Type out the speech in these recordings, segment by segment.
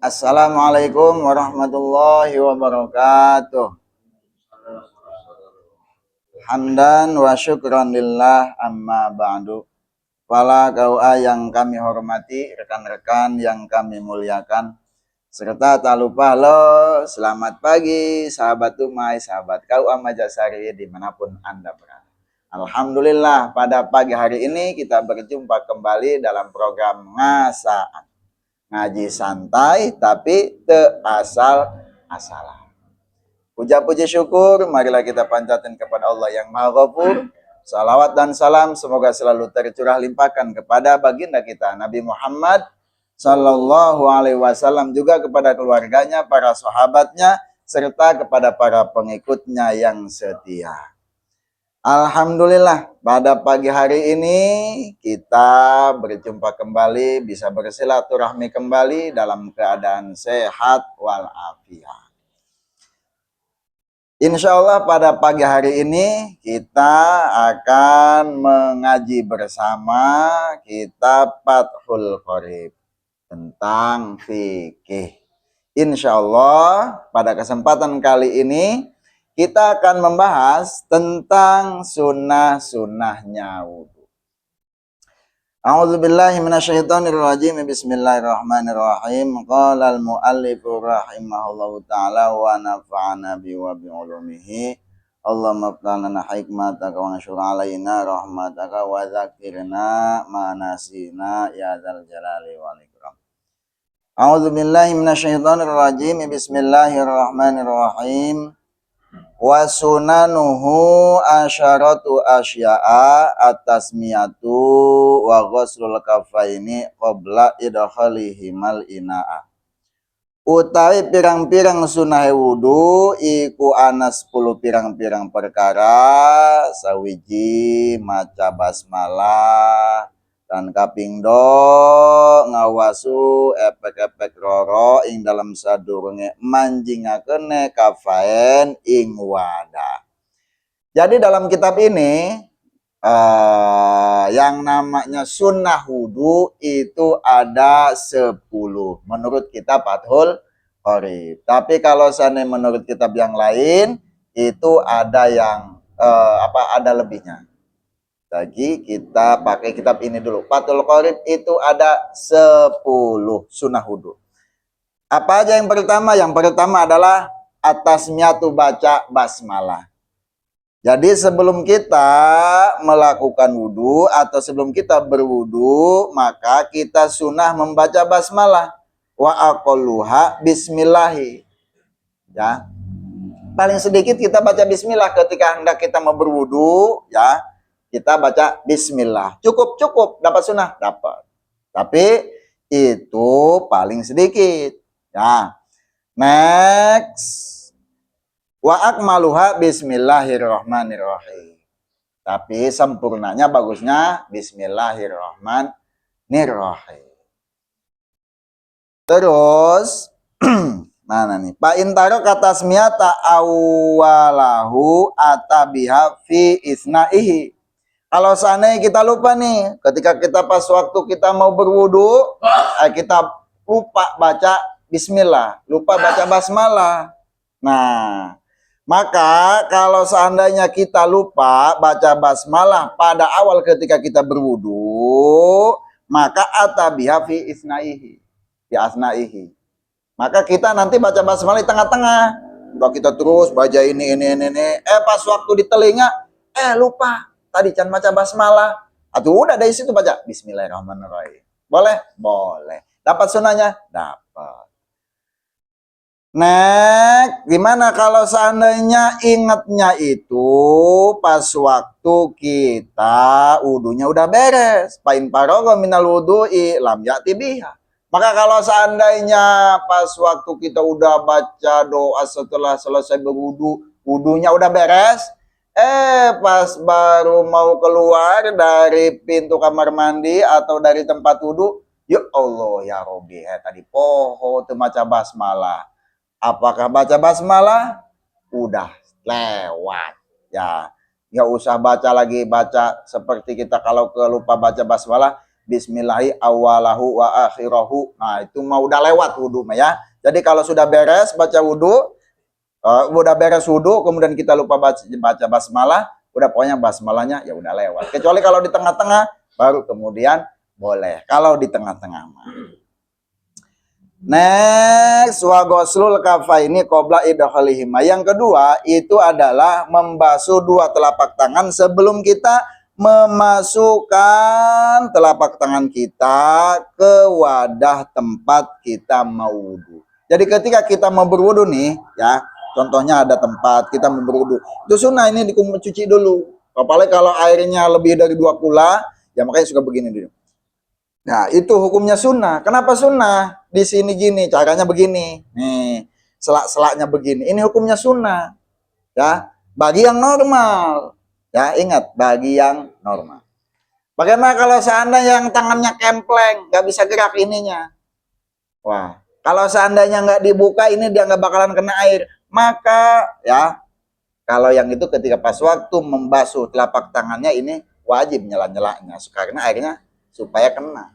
Assalamualaikum warahmatullahi wabarakatuh. Hamdan wa syukran lillah amma ba'du. Para kaua yang kami hormati, rekan-rekan yang kami muliakan, serta tak lupa selamat pagi sahabat Umay, sahabat kaua Majasari dimanapun Anda berada. Alhamdulillah pada pagi hari ini kita berjumpa kembali dalam program Ngasaan. Ngaji santai tapi asal-asalan. Puja-puji syukur marilah kita panjatkan kepada Allah yang Maha Ghafur. Salawat dan salam semoga selalu tercurah limpahkan kepada baginda kita Nabi Muhammad sallallahu alaihi wasallam, juga kepada keluarganya, para sahabatnya, serta kepada para pengikutnya yang setia. Alhamdulillah pada pagi hari ini kita berjumpa kembali, bisa bersilaturahmi kembali dalam keadaan sehat walafiat. Insya Allah pada pagi hari ini kita akan mengaji bersama kitab Fathul Qorib tentang fikih. Insya Allah pada kesempatan kali ini kita akan membahas tentang sunnah-sunnahnya wudu. A'udzubillahi minasyaitonirrajim. Bismillahirrahmanirrahim. Qala al-muallifu rahimahullahu ta'ala wa nafa'ana bi wa bi ulumihi. Allahumma fa'alana hikmataka wa nashur alaina rahmataka wa dzakirna ma nasina ya dzal jalali wal ikram. A'udzubillahi minasyaitonirrajim. Bismillahirrahmanirrahim. Wa sunanuhu asyaratu asya'a atasmiyatu wa ghuslul kafaini qabla idkhalihimal ina'a. Utawi pirang-pirang sunah wudu iku ana 10 pirang-pirang perkara, sawiji maca basmalah, dan kapindo ngawasu epek-epek roro ing dalam sadurunge manjingaken kafaen ing wadah. Jadi dalam kitab ini yang namanya sunnah wudu itu ada 10 menurut kitab Fathul Qorib. Tapi kalau seandainya menurut kitab yang lain itu ada yang ada lebihnya. Lagi kita pakai kitab ini dulu. Fathul Qorib itu ada 10 sunnah wudu. Apa aja yang pertama? Yang pertama adalah atasmiyatu, baca basmalah. Jadi sebelum kita melakukan wudu atau sebelum kita berwudu, maka kita sunnah membaca basmalah. Wa aqalluha bismillahi. Ya. Paling sedikit kita baca bismillah ketika hendak kita mau berwudu, ya. Kita baca bismillah. Cukup dapat sunnah, dapat. Tapi itu paling sedikit. Ya. Next. Wa akmaluha bismillahirrahmanirrahim. Tapi sempurnanya bagusnya bismillahirrahmanirrahim. Terus mana nih? Pak Intaro kata smiyata awalahu atabiha fi isnaihi. Kalau seandainya kita lupa nih, ketika kita pas waktu kita mau berwudu, kita lupa baca bismillah, lupa baca basmalah. Nah, maka kalau seandainya kita lupa baca basmalah pada awal ketika kita berwudu, maka atabiha fi isnaihi, fi asnaihi. Maka kita nanti baca basmalah di tengah-tengah. Udah kita terus baca ini. Pas waktu di telinga, lupa. Tadi can baca basmalah. Atau udah dari situ baca bismillahirrahmanirrahim. Boleh? Boleh. Dapat sunnahnya? Dapat. Gimana kalau seandainya ingatnya itu pas waktu kita wudunya udah beres. Pain parogo minal wudu'i lam ya'ti biha. Maka kalau seandainya pas waktu kita udah baca doa setelah selesai berwudu, wudunya udah beres, pas baru mau keluar dari pintu kamar mandi atau dari tempat wudu, ya Allah ya Robi, tadi poho tuh baca basmalah. Apakah baca basmalah? Udah lewat. Ya, nggak usah baca lagi, baca seperti kita kalau lupa baca basmalah, bismillahi awalahu wa akhirahu. Nah, itu mau udah lewat wudhu ya. Jadi kalau sudah beres baca wudhu, udah beres wudhu, kemudian kita lupa baca basmalah, udah pokoknya basmalahnya ya udah lewat. Kecuali kalau di tengah-tengah, baru kemudian boleh. Kalau di tengah-tengah mah. Next, wa ghuslul kafaini qabla idkhalihima. Yang kedua itu adalah membasuh dua telapak tangan sebelum kita memasukkan telapak tangan kita ke wadah tempat kita mau wudu. Jadi ketika kita mau berwudu nih, ya, contohnya ada tempat kita mau berwudu. Itu sunnah ini dicuci dulu. Apalagi kalau airnya lebih dari 2 kula, ya makanya suka begini dulu. Nah, itu hukumnya sunnah. Kenapa sunnah? Di sini gini, caranya begini. Nih, selak-selaknya begini. Ini hukumnya sunnah. Ya, bagi yang normal. Ya, ingat, bagi yang normal. Bagaimana kalau seandainya yang tangannya kempleng, nggak bisa gerak ininya? Wah, kalau seandainya nggak dibuka, ini dia nggak bakalan kena air. Maka, ya, kalau yang itu ketika pas waktu membasuh telapak tangannya ini wajib nyela-nyelanya. Karena airnya supaya kena.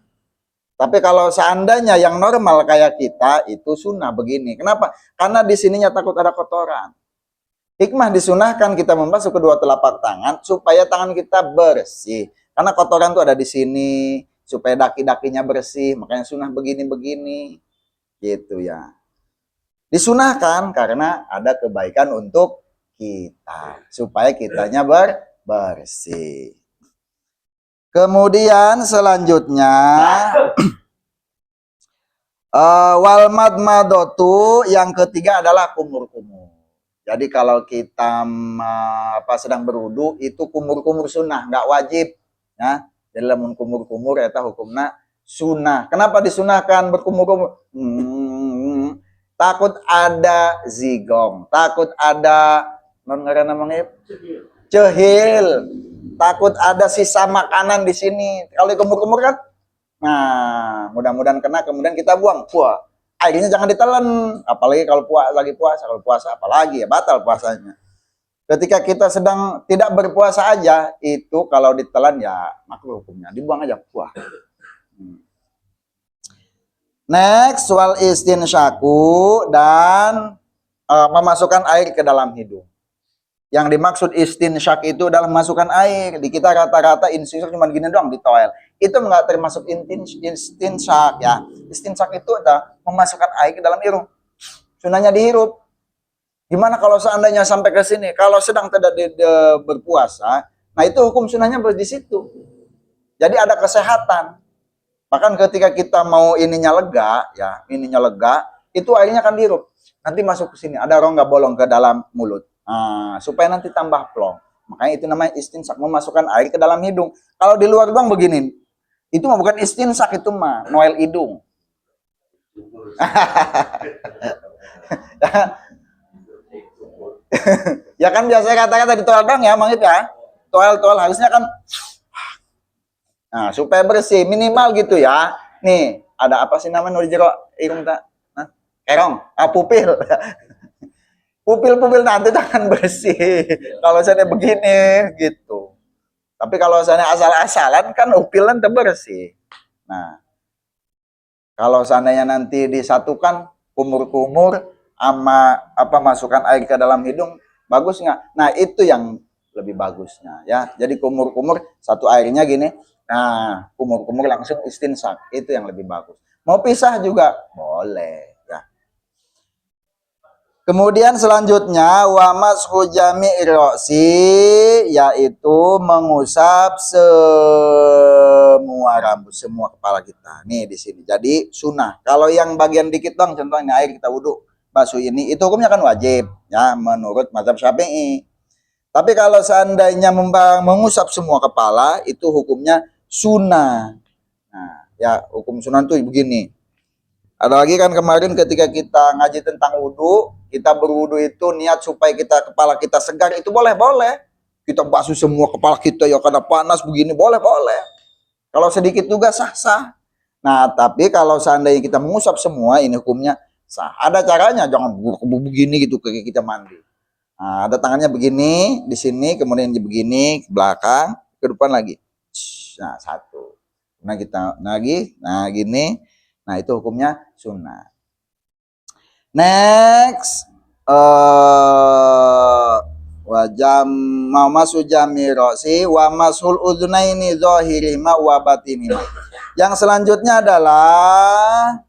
Tapi kalau seandainya yang normal kayak kita itu sunnah begini. Kenapa? Karena di sininya takut ada kotoran. Hikmah disunahkan kita membasuh kedua telapak tangan supaya tangan kita bersih. Karena kotoran tuh ada di sini supaya daki-dakinya bersih. Makanya sunnah begini-begini. Gitu ya. Disunahkan karena ada kebaikan untuk kita. Supaya kitanya bersih. Kemudian selanjutnya wal madmadatu, yang ketiga adalah kumur-kumur. Jadi kalau kita sedang berwudu itu kumur-kumur sunnah, nggak wajib ya. Jadi lamun kumur-kumur eta hukumna sunnah. Kenapa disunahkan berkumur-kumur? Takut ada zigong, takut ada namanya cehil. Takut ada sisa makanan di sini. Kalau kumur-kumur kan, nah mudah-mudahan kena, kemudian kita buang. Wah, airnya jangan ditelan. Apalagi kalau lagi puasa. Kalau puasa apalagi ya batal puasanya. Ketika kita sedang tidak berpuasa aja, itu kalau ditelan ya makruh hukumnya. Dibuang aja. Wah. Next, wal istinsyaku, dan memasukkan air ke dalam hidung. Yang dimaksud istinsyak itu adalah masukkan air. Di kita rata-rata istinsyak cuma gini doang di toilet. Itu enggak termasuk istinsyak ya. Istinsyak itu adalah memasukkan air ke dalam hidung. Sunahnya dihirup. Gimana kalau seandainya sampai ke sini? Kalau sedang tidak berpuasa, nah itu hukum sunahnya di situ. Jadi ada kesehatan. Bahkan ketika kita mau ininya lega, ya, itu airnya akan dihirup. Nanti masuk ke sini, ada rongga bolong ke dalam mulut. Supaya nanti tambah plong. Makanya itu namanya istinsak, memasukkan air ke dalam hidung. Kalau di luar doang begini, itu mah bukan istinsak, itu mah noel hidung. Ya kan biasanya kata-kata di toilet doang ya, Mang ya. Toilet harusnya kan, nah supaya bersih minimal gitu ya. Nih ada apa sih namanya di jero hidung tak? Kerong, pupil. Pupil nanti akan bersih. Kalau saya begini gitu. Tapi kalau saya asal-asalan kan upilan bersih. Nah, kalau seandainya nanti disatukan kumur-kumur sama masukkan air ke dalam hidung, bagus nggak? Nah, itu yang lebih bagusnya ya. Jadi kumur-kumur satu airnya gini. Nah, kumur-kumur langsung istinsak, itu yang lebih bagus. Mau pisah juga boleh. Kemudian selanjutnya wa mashu jami'ir ra'si, yaitu mengusap semua rambut, semua kepala kita. Nih di sini. Jadi sunnah. Kalau yang bagian dikit dong, contohnya air kita wudhu, basuh ini, itu hukumnya kan wajib ya menurut mazhab Syafi'i. Tapi kalau seandainya mengusap semua kepala, itu hukumnya sunnah. Nah, ya hukum sunnah itu begini. Ada lagi kan kemarin ketika kita ngaji tentang wudhu, kita berwudhu itu niat supaya kepala kita segar, itu boleh. Kita basuh semua kepala kita ya karena panas begini, boleh. Kalau sedikit juga sah. Nah, tapi kalau seandainya kita mengusap semua, ini hukumnya sah. Ada caranya, jangan begini gitu kayak kita mandi. Nah, ada tangannya begini di sini, kemudian begini ke belakang, ke depan lagi. Nah, satu. Nah kita lagi, nah gini, nah itu hukumnya sunnah. Next, wajam mamasu jamirosi wa masul udhunaini zohirima wa batinima. Yang selanjutnya adalah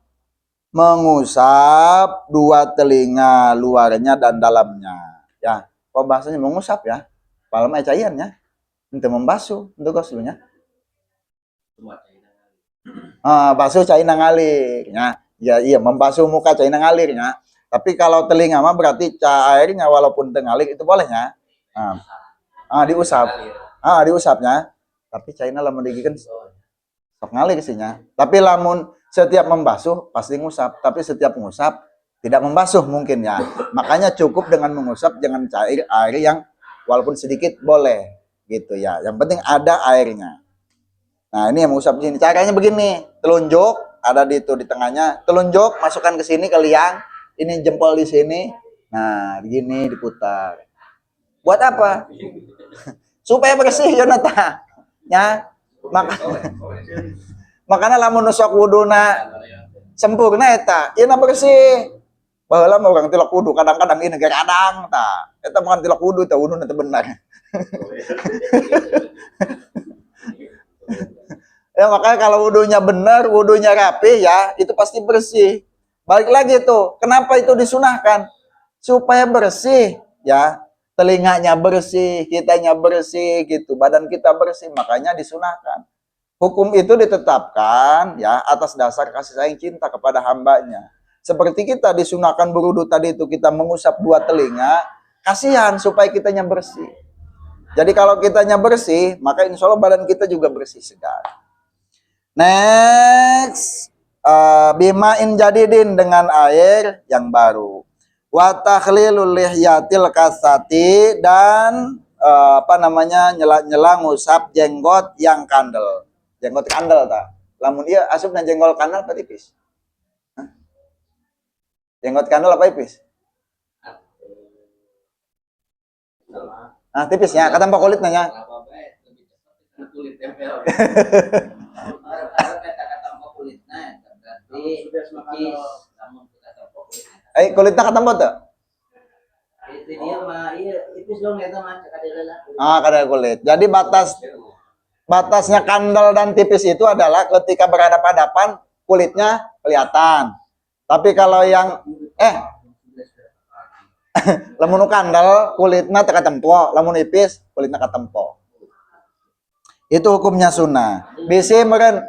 mengusap dua telinga luarnya dan dalamnya. Ya, kok bahasanya mengusap ya? Palam cairannya, untuk membasuh, untuk goslunya. Basuh cairan ngalirnya. Ya iya, membasuh muka cairan ngalirnya. Tapi kalau telinga mah berarti airnya walaupun tengalir itu bolehnya. Diusap. Diusapnya. Tapi cairan lamun digigikan sok ngalir sihnya. Tapi lamun setiap membasuh pasti ngusap. Tapi setiap ngusap tidak membasuh mungkin ya. Makanya cukup dengan mengusap, jangan cair air yang walaupun sedikit boleh gitu ya. Yang penting ada airnya. Nah, ini yang mengusap di sini. Caranya begini, telunjuk ada di tengahnya, telunjuk masukkan ke sini ke liang, ini jempol di sini. Nah, begini diputar. Buat apa? Supaya bersih Yonata. Ya. Makanya lamun nusok wuduna sempurna eta, ieu bersih. Baheula mah urang tilak wudu, kadang-kadang ini kadang tah. Eta bukan tilak wudu, tah wuduna teh benar. Ya makanya kalau wudhunya benar, wudhunya rapi ya, itu pasti bersih. Balik lagi tuh, kenapa itu disunahkan? Supaya bersih ya, telinganya bersih, kitanya bersih gitu, badan kita bersih, makanya disunahkan. Hukum itu ditetapkan ya atas dasar kasih sayang cinta kepada hambanya. Seperti kita disunahkan berwudu tadi itu, kita mengusap dua telinga, kasihan supaya kitanya bersih. Jadi kalau kitanya bersih, maka insya Allah badan kita juga bersih segar. Next, bimain jadidin dengan air yang baru. Wa takhlilul lihyatil kasati dan nyela-nyela ngusap jenggot yang kandel. Jenggot kandel tak? Lamun dia asupna jenggot kandel apa tipis? Hah? Jenggot kandel apa tipis? Tipisnya, kata Mbak kulit nanya. Kulitnya ketemu tuh? Kadar kulit. Jadi batasnya kandel dan tipis itu adalah ketika berhadapan-hadapan kulitnya kelihatan. Tapi kalau yang lamun kandel kulitnya teka tempo, lamun ipis kulitnya katempo. Itu hukumnya sunnah. Bisa meren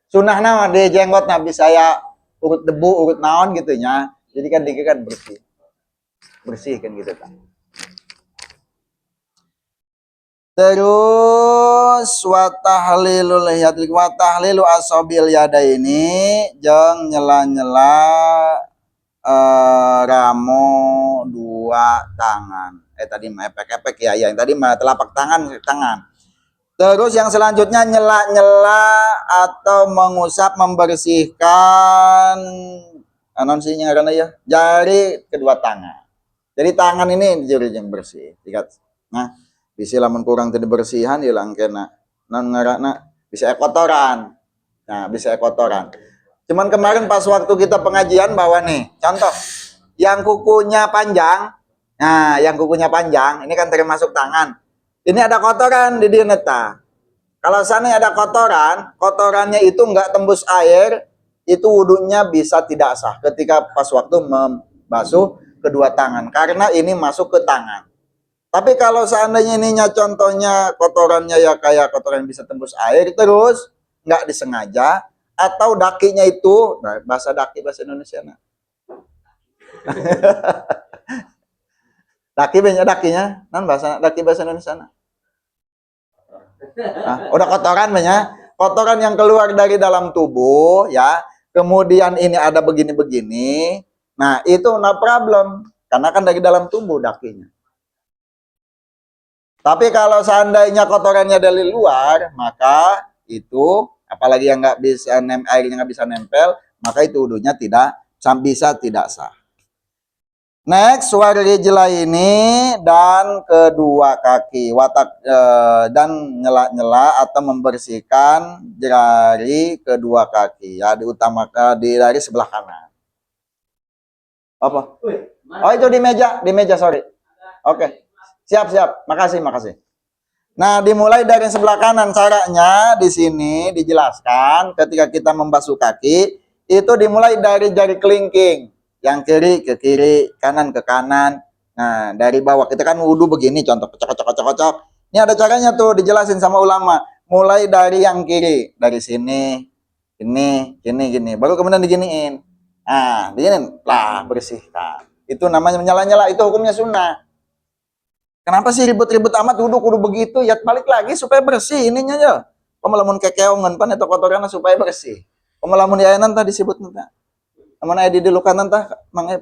sunnah nama di jenggot nabi saya urut debu, urut naon gitunya. Jadi kan dikit kan bersih kan gitu kan. Terus watahlilul lihyatil watahlilu asabil yada ini jeung nyela-nyela ramo dua tangan. Tadi mah epek-epek ya, yang tadi mah telapak tangan. Terus yang selanjutnya nyela-nyela atau mengusap membersihkan anon sih ngaranna ya, jari kedua tangan. Jadi tangan ini jari yang bersih. Nah, bisa lamun kurang tadi bersihan hilang kena non ngaranna bisa kotoran. Nah, bisa kotoran. Cuman kemarin pas waktu kita pengajian bahwa nih, contoh yang kukunya panjang. Nah, yang kukunya panjang ini kan termasuk tangan. Ini ada kotoran di dineta. Kalau sana ada kotoran, kotorannya itu nggak tembus air, itu wudhunya bisa tidak sah ketika pas waktu membasuh kedua tangan. Karena ini masuk ke tangan. Tapi kalau seandainya ininya contohnya kotorannya ya kayak kotoran bisa tembus air, terus nggak disengaja, atau dakinya itu, nah, bahasa daki bahasa Indonesia. Nah. Daki banyak dakinya, non bahasa daki bahasa Indonesia. Nah. Udah kotoran banyak, kotoran yang keluar dari dalam tubuh ya, kemudian ini ada begini-begini, nah itu no problem, karena kan dari dalam tubuh dakinya. Tapi kalau seandainya kotorannya dari luar, maka itu apalagi yang nggak bisa airnya nggak bisa nempel, maka itu wudhunya tidak bisa tidak sah. Next, warijla ini dan kedua kaki, watak dan nyela-nyela atau membersihkan jari kedua kaki, ya, diutamakan dari sebelah kanan. Apa? Oh, itu di meja, sorry. Oke. Siap, makasih. Nah, dimulai dari sebelah kanan. Caranya di sini dijelaskan ketika kita membasuh kaki, itu dimulai dari jari kelingking. Yang kiri ke kiri, kanan ke kanan. Nah, dari bawah kita kan wudhu begini, contoh kocok. Ini ada caranya tuh dijelasin sama ulama. Mulai dari yang kiri, dari sini, gini. Baru kemudian diginiin. Nah, diginiin, lah bersihkan. Itu namanya menyala-nyala, itu hukumnya sunnah. Kenapa sih ribut-ribut amat wudhu kudu begitu? Ya balik lagi supaya bersih ininya ya. Pemelamun kekeongan pan itu kotoran supaya bersih. Pemelamun yayanan tadi disebut nanti. Amun aya di dilukan nanti mang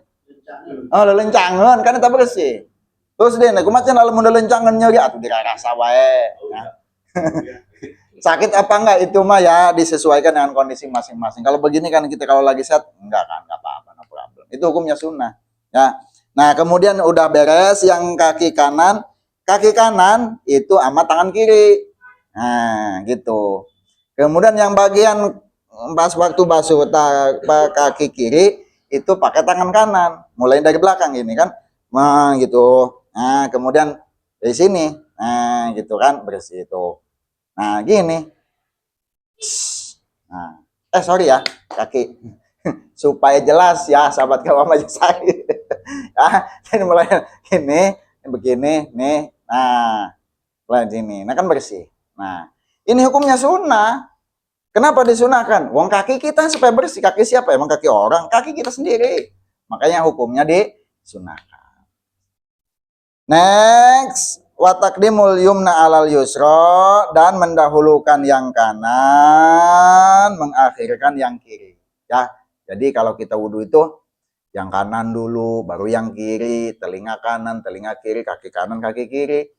oh lelencangan kan eta bersih. Terus deh kumaha cenah lamun lelencangan nyeri atuh dirarasa wae. Nah. Sakit apa enggak itu mah ya disesuaikan dengan kondisi masing-masing. Kalau begini kan kita kalau lagi set enggak apa-apa, no problem. Itu hukumnya sunnah. Ya. Nah, kemudian udah beres yang kaki kanan itu sama tangan kiri. Nah, gitu. Kemudian yang bagian pas waktu basuh kaki kiri itu pakai tangan kanan, mulai dari belakang gini kan. Nah, gitu. Nah, kemudian dari sini. Nah, gitu kan bersih itu. Nah, gini. Nah, sorry ya, kaki. Supaya jelas ya, sahabat kawan aja saya. Jadi mulai ini, begini, nih. Nah, mulai sini. Nah, kan bersih. Nah, ini hukumnya sunnah. Kenapa disunahkan? Wong kaki kita supaya bersih. Kaki siapa? Emang kaki orang? Kaki kita sendiri. Makanya hukumnya disunahkan. Next. Watakdimul yumna alal yusro, dan mendahulukan yang kanan, mengakhirkan yang kiri. Ya, jadi kalau kita wudhu itu yang kanan dulu, baru yang kiri, telinga kanan, telinga kiri, kaki kanan, kaki kiri.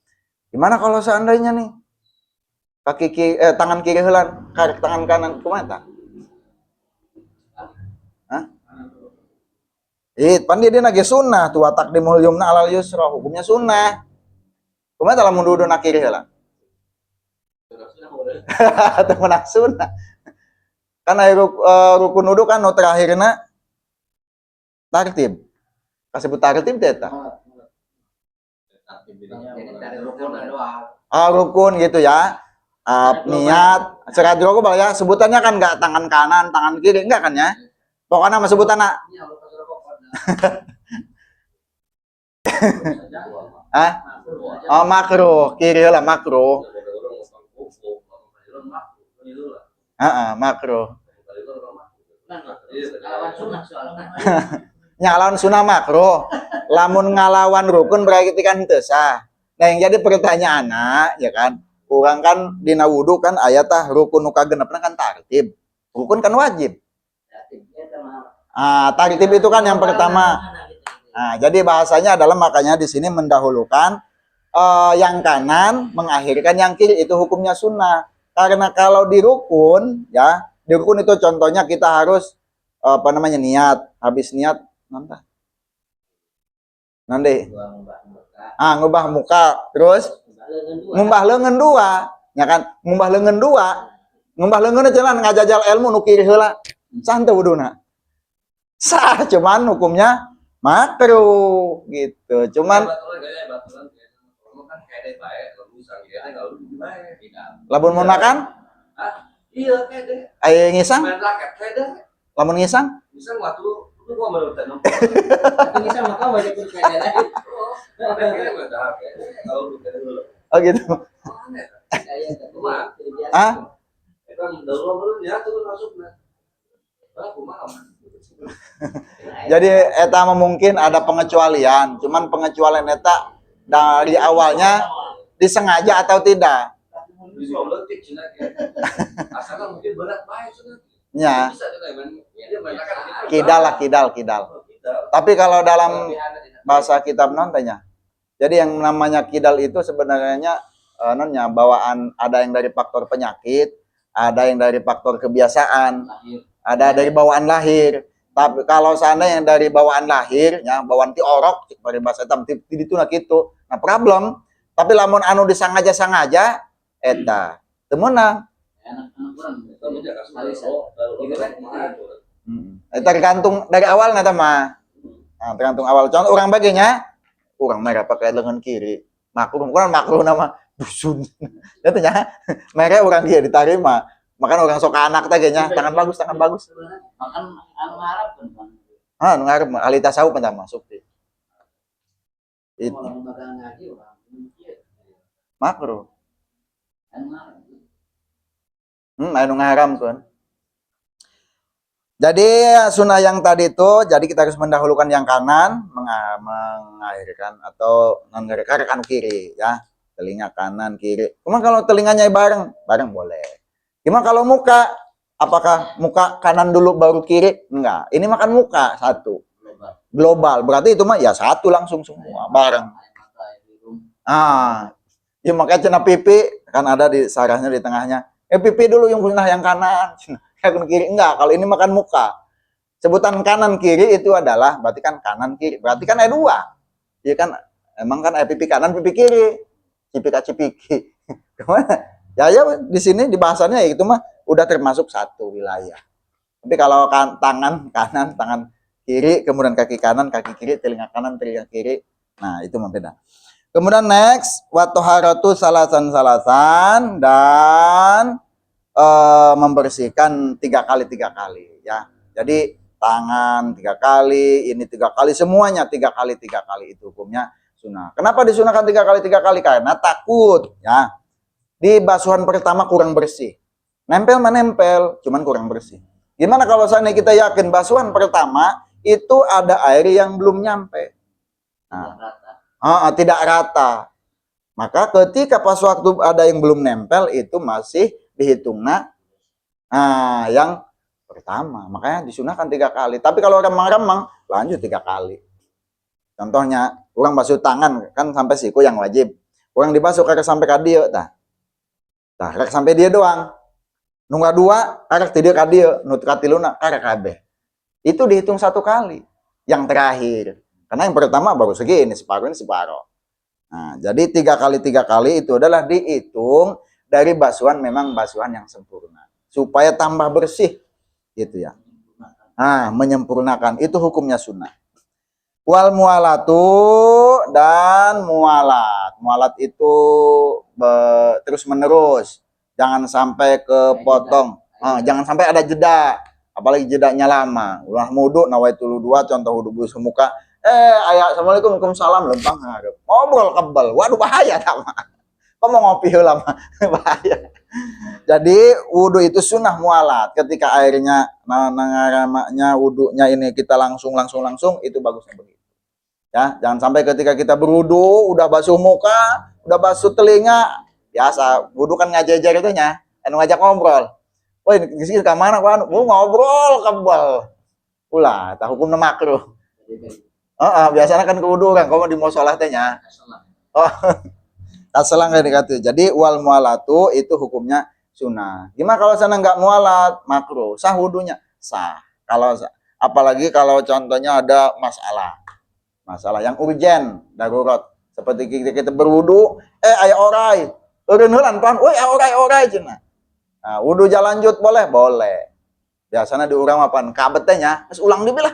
Gimana kalau seandainya nih kaki kiri, tangan kiri helan, tangan kanan kumaha? Hah? Pandi dia nage sunnah tuh watakdimul yumna alal yusro, hukumnya sunnah. Kumaha dalam mundudu na kiri heula? Temen sunnah. Kan rukun wudu kan terakhirna tartib. Kasebut tartib teh eta. Rukun gitu ya. Niat, serat rukun ya, sebutannya kan enggak tangan kanan, tangan kiri, enggak kan ya? Pokoknya mah sebutanna. Makruh, kiri lah makruh. Makruh. Nyalawan sunnah makruh. Lamun ngalawan rukun berarti kan teu sah. Nah, yang jadi pertanyaan ya kan, urang kan dina wudu kan aya tah rukun nu kagenepna kan tartib. Rukun kan wajib. Tartib itu kan yang pertama. Nah, jadi bahasanya adalah makanya di sini mendahulukan yang kanan, mengakhirkan yang kiri, itu hukumnya sunnah. Karena kalau di rukun, ya, di rukun itu contohnya kita harus niat, habis niat nanti ngubah muka, terus ngumbah leungeun dua, ya kan? Ngumbah leungeun jalan ngajajal ilmu nu kiri heula. Santai wuduna. Sah, cuman hukumnya makruh gitu. Cuman lamun mau makan? Iya, aya ngisang? Lamun ngisang? Ngisang waktu lu gua menurut tanam. Ngisang maka wajib berkaitan. Oh gitu. Jadi eta mungkin ada pengecualian, cuman pengecualian eta dari awalnya disengaja atau tidak. Ya. Kidal. Tapi kalau dalam bahasa kitab nontonnya, jadi yang namanya kidal itu sebenarnya bawaan, ada yang dari faktor penyakit, ada yang dari faktor kebiasaan, ada dari bawaan lahir. Tapi kalau sana yang dari bawaan lahir, ya bawaan ti orok, dari bahasa hitam ti itu nak itu, nah problem. Tapi lamun anu disangaja-sangaja, eta temenang. Tergantung dari awal nata mah. Nah, tergantung awal. Contoh orang baginya, orang merah pakai lengan kiri. Makruh, kan makruh nama dusun. Itu nya, mereka orang dia diterima. Makan orang sok anak tagenya, tangan bagus, tangan bagus. Makan anu ngarep kan. Ah, ngarep ahli tasawuf pentah masuk ti. Itu Orang bakal ngaji orang mikir. makruh. Anu ngarep. Anu ngaram kan. Jadi sunnah yang tadi itu, jadi kita harus mendahulukan yang kanan, mengakhirkan atau mengerekakan kiri, ya. Telinga kanan, kiri. Cuma kalau telinganya bareng, bareng boleh. Cuma kalau muka, apakah muka kanan dulu baru kiri? Enggak. Ini makan muka satu. Global. Berarti itu mah ya satu langsung semua bareng. Ah, ya makanya cina pipi kan ada di sarahnya di tengahnya. Pipi dulu yang punah yang kanan, kanan kiri enggak. Kalau ini makan muka. Sebutan kanan kiri itu adalah berarti kan kanan kiri. Berarti kan ada dua. Iya kan emang kan pipi kanan pipi kiri. Cipika cipiki. Gimana? Ya di sini di bahasannya ya itu mah udah termasuk satu wilayah. Tapi kalau tangan kanan, tangan kiri, kemudian kaki kanan, kaki kiri, telinga kanan, telinga kiri, nah itu mah beda. Kemudian next, watoharatu salasan dan membersihkan 3 kali ya. Jadi tangan 3 kali, ini 3 kali, semuanya 3 kali itu hukumnya sunnah. Kenapa disunahkan 3 kali? Karena takut ya. Di basuhan pertama kurang bersih. Nempel menempel, cuman kurang bersih. Gimana kalau seandainya kita yakin basuhan pertama itu ada air yang belum nyampe? Nah, tidak rata. Maka ketika pas waktu ada yang belum nempel itu masih dihitungnya yang pertama. Makanya disunahkan 3 kali. Tapi kalau remang-remang lanjut 3 kali. Contohnya, orang basuh tangan kan sampai siku yang wajib. Orang dibasuh karek sampai ka dieu tah. Tah, rek sampai dia doang. Nunggu 2, karek ti dieu ka dieu, nu katiluna karek kabeh. Itu dihitung 1 kali. Yang terakhir. Karena yang pertama baru segini, separuh ini separuh. Nah, jadi 3 kali itu adalah dihitung dari basuhan memang basuhan yang sempurna. Supaya tambah bersih. Gitu ya. Nah, menyempurnakan. Itu hukumnya sunnah. Wal mualatu dan mualat. Mualat itu terus menerus. Jangan sampai kepotong. Jangan sampai ada jeda. Apalagi jedanya lama. Ulah wudu nawaitul 2 contoh wudu busuk muka. Ayah assalamualaikum waalaikumsalam lempang ngarep. Ngobrol kebal. Waduh bahaya sama. Kok mau ngopi lama bahaya. Jadi wudu itu sunnah mualat. Ketika airnya nangaramanya wudunya ini kita langsung itu bagusnya begitu. Ya, jangan sampai ketika kita berwudu udah basuh muka, udah basuh telinga, biasa wudu kan ngajajar itu nya, ngajak ngobrol. Woi, di sini ke mana kan? Ngobrol kebal. Ulah, tak hukumna makruh. Biasanya kan ke wudu kan, kamu di musola teh nya. Oh. Kaselang kayak dikata. Jadi wal mualatu itu hukumnya sunnah. Gimana kalau sana nggak mualat, makruh. Sah wudunya? Sah. Kalau apalagi kalau contohnya ada masalah yang urgen, darurat. Seperti kita berwudu, aya orai. Eureun heulan pan, woi orai cenah. Nah, wudu jalanjut boleh? Boleh. Biasanya di urang mah pan kabet teh nya, geus ulang deui lah.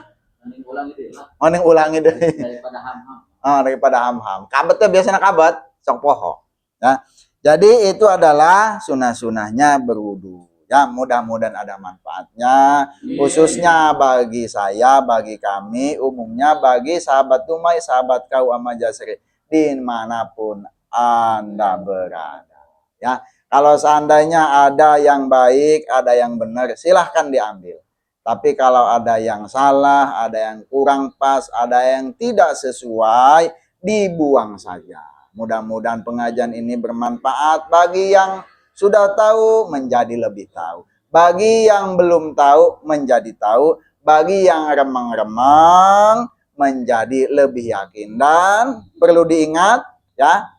Mending ulangi deui. Daripada ham-ham. Daripada ham-ham. Kabet teh biasanya kabet, sok poho. Ya. Jadi itu adalah sunah-sunahnya berwudu. Ya, mudah-mudahan ada manfaatnya, khususnya bagi saya, bagi kami, umumnya bagi sahabat Tumai, sahabat kau ama Jasri, dimanapun Anda berada. Ya, kalau seandainya ada yang baik, ada yang benar, silahkan diambil. Tapi kalau ada yang salah, ada yang kurang pas, ada yang tidak sesuai, dibuang saja. Mudah-mudahan pengajian ini bermanfaat bagi yang sudah tahu menjadi lebih tahu. Bagi yang belum tahu menjadi tahu. Bagi yang remang-remang menjadi lebih yakin. Dan perlu diingat ya,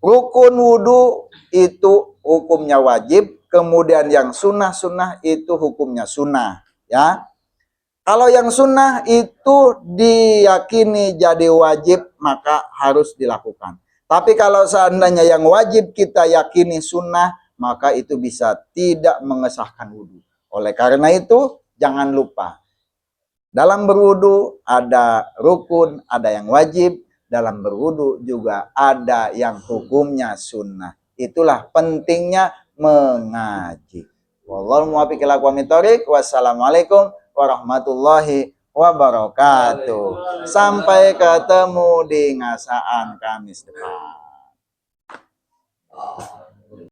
rukun wudu itu hukumnya wajib. Kemudian yang sunnah-sunnah itu hukumnya sunnah ya. Kalau yang sunnah itu diyakini jadi wajib, maka harus dilakukan. Tapi kalau seandainya yang wajib kita yakini sunnah, maka itu bisa tidak mengesahkan wudhu. Oleh karena itu, jangan lupa. Dalam berwudhu ada rukun, ada yang wajib. Dalam berwudhu juga ada yang hukumnya sunnah. Itulah pentingnya mengaji. Wallahu muwaffiq ila aqwamit thoriq. Wassalamualaikum warahmatullahi wabarakatuh. Sampai ketemu di ngasaan Kamis depan.